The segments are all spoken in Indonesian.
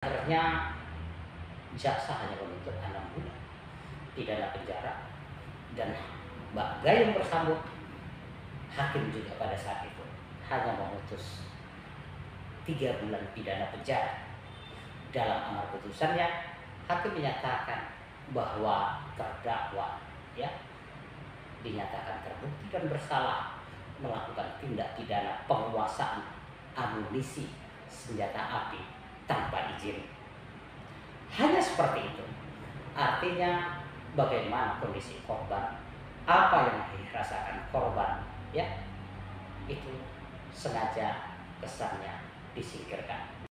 Akhirnya jaksa hanya menuntut 6 bulan pidana penjara, dan bagi yang bersambut, hakim juga pada saat itu hanya memutus 3 bulan pidana penjara. Dalam amar putusannya, hakim menyatakan bahwa terdakwa dinyatakan terbukti dan bersalah melakukan tindak pidana penguasaan amunisi senjata api tanpa izin. Hanya seperti itu. Artinya bagaimana kondisi korban, apa yang dirasakan korban, itu sengaja kesannya disingkirkan.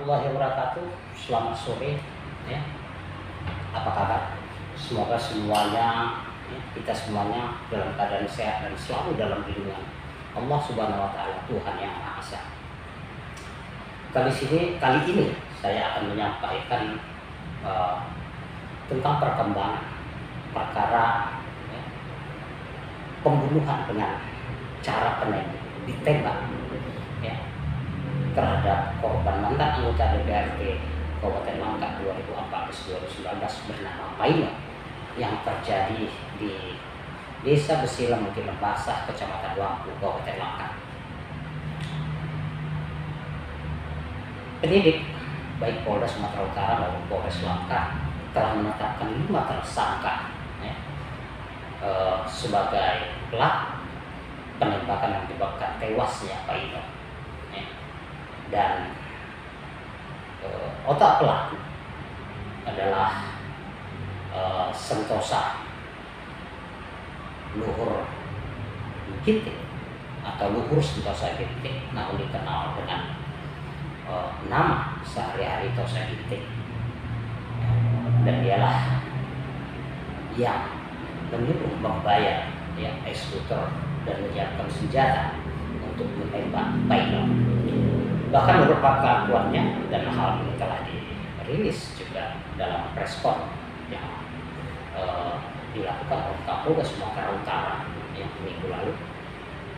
Warahmatullahi wabarakatuh. Selamat sore, apa kabar? Semoga semuanya, kita semuanya dalam keadaan sehat dan selalu dalam lindungan Allah Subhanahu wa Ta'ala, Tuhan yang Maha Esa. Kali ini saya akan menyampaikan tentang perkembangan perkara pembunuhan dengan cara penembak, ditembak terhadap korban mantan anggota DPRD Kabupaten Langkat 2014-2019 bernama Paino yang terjadi di Desa Besilam, Basah, Kecamatan Wangku, Kabupaten Langkat. Penyidik baik Polda Sumatera Utara maupun Polres Langkat telah menetapkan 5 tersangka sebagai pelaku penembakan yang menyebabkan tewasnya Paino. Dan otak pelaku adalah Sentosa Luhur Ginting atau Luhur Sentosa Ginting, namun dikenal dengan nama sehari-hari Tosa Ginting. Dan dialah yang menyuruh membayar eksekutor dan menyiapkan senjata untuk menembak Paino. Bahkan menurut pengakuannya, dan hal ini telah dirilis juga dalam preskon yang dilakukan oleh Kapolda Sumatera Utara minggu lalu,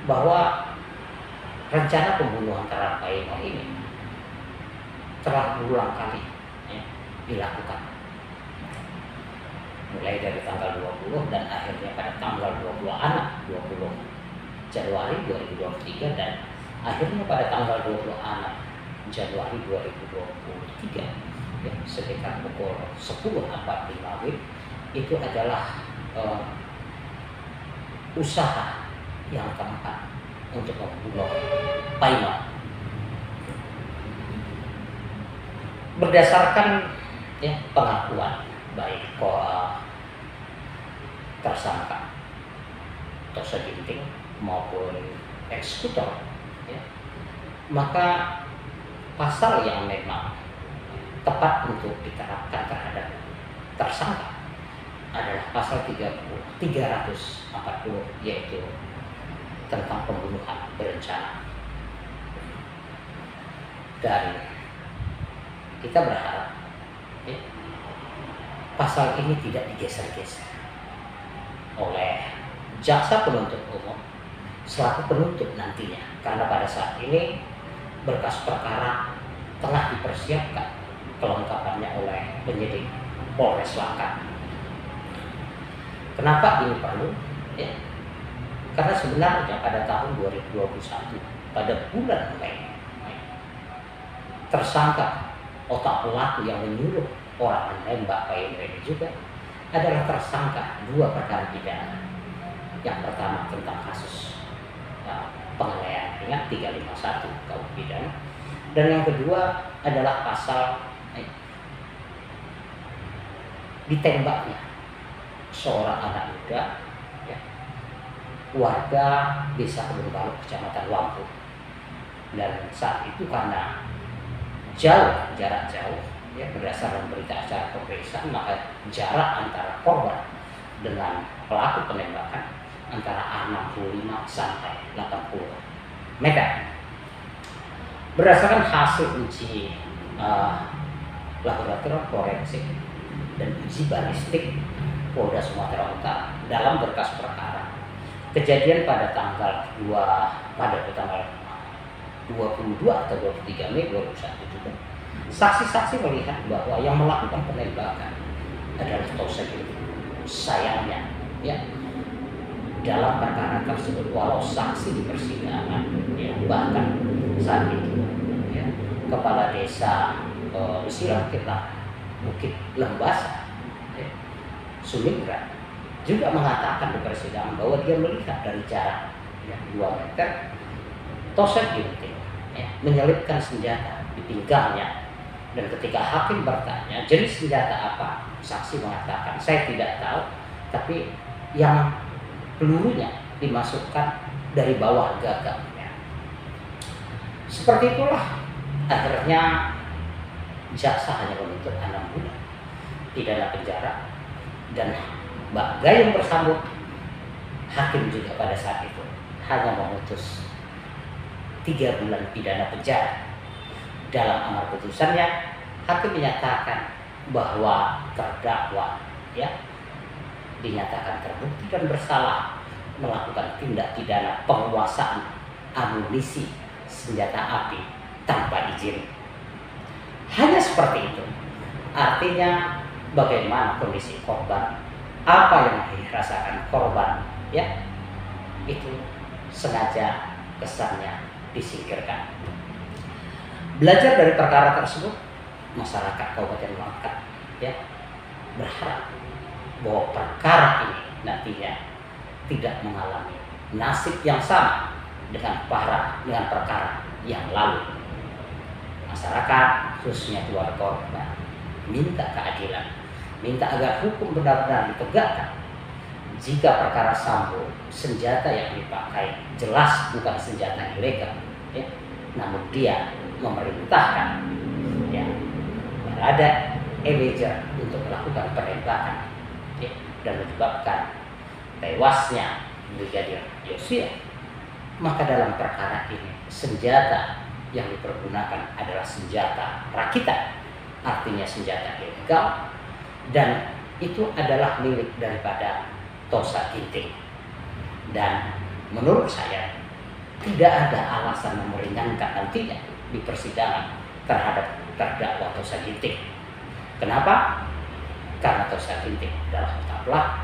bahwa rencana pembunuhan terhadap Paino ini telah berulang kali dilakukan, mulai dari tanggal 20 dan akhirnya pada tanggal 20 Januari 2023 dan akhirnya pada tanggal 26 Januari 2023 sekitar pukul 10.45 WIB. Itu adalah usaha yang keempat untuk membunuh Paino. Berdasarkan pengakuan baik tersangka Tosa Ginting maupun eksekutor, maka pasal yang memang tepat untuk diterapkan terhadap tersangka adalah pasal 340, yaitu tentang pembunuhan berencana. Dan kita berharap pasal ini tidak digeser-geser oleh jaksa penuntut umum selaku penuntut nantinya, karena pada saat ini berkas perkara telah dipersiapkan kelengkapannya oleh penyidik Polres Langkat. Kenapa ini perlu? Karena sebenarnya pada tahun 2021 pada bulan Mei, tersangka otak pelaku yang menyuruh orang menembak Paino ini juga adalah tersangka 2 perkara pidana. Yang pertama tentang kasus penganiayaan ringan 351 KUH pidana, dan yang kedua adalah pasal ditembaknya seorang anak muda warga Desa Kebun Baru, Kecamatan Wangku. Dan saat itu karena jarak jauh berdasarkan berita acara pemeriksaan, maka jarak antara korban dengan pelaku penembakan antara 65 sampai 80 meter. Berdasarkan hasil uji laboratorium forensik dan uji balistik Polda Sumatera Utara dalam berkas perkara Kejadian pada tanggal 22 atau 23 Mei 2001 juga. Saksi-saksi melihat bahwa yang melakukan penembakan adalah Tosa Ginting. Sayangnya, ya, dalam perkara tersebut, walau saksi di persidangan, ya, bahkan saat itu, ya, kepala desa Silang kita Bukit Lembasa, ya, Sumitra juga mengatakan di persidangan bahwa dia melihat dari jarak, ya, 2 meter Tosa Ginting, ya, menyelipkan senjata di pinggangnya. Dan ketika hakim bertanya jenis senjata apa, saksi mengatakan saya tidak tahu, tapi yang pelurunya dimasukkan dari bawah gagangnya. Seperti itulah akhirnya jaksa hanya menuntut 6 bulan pidana penjara, dan Mbak Gayung bersambut, hakim juga pada saat itu hanya memutus 3 bulan pidana penjara. Dalam amar putusannya, hakim menyatakan bahwa terdakwa, ya, dinyatakan terbukti dan bersalah melakukan tindak pidana penguasaan amunisi senjata api tanpa izin. Hanya seperti itu. Artinya bagaimana kondisi korban, apa yang dirasakan korban, ya, itu sengaja kesannya disingkirkan. Belajar dari perkara tersebut, masyarakat Kabupaten Langkat, ya, berharap bahwa perkara ini nantinya tidak mengalami nasib yang sama dengan perkara yang lalu. Masyarakat, khususnya keluarga korban, minta keadilan, minta agar hukum benar-benar ditegakkan. Jika perkara Sambo, senjata yang dipakai jelas bukan senjata ilegal, ya, namun dia memerintahkan, ya, Barada Eliezer untuk melakukan penembakan, ya, dan menyebabkan tewasnya Brigadir Yosua, maka dalam perkara ini senjata yang dipergunakan adalah senjata rakitan, artinya senjata ilegal, dan itu adalah milik daripada Tosa Ginting. Dan menurut saya tidak ada alasan yang meringankan nantinya di persidangan terhadap terdakwa Tosa Ginting. Kenapa? Karena Tosa Ginting adalah otak pelaku.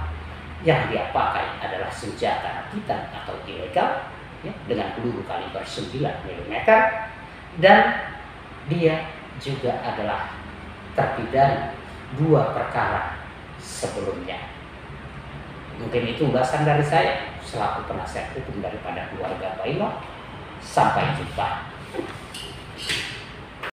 Yang dia pakai adalah senjata rakitan atau ilegal, ya, dengan peluru kaliber 9 mm, dan dia juga adalah terpidana 2 perkara sebelumnya. Mungkin itu ulasan dari saya selaku penasihat hukum daripada keluarga Baino. Sampai jumpa.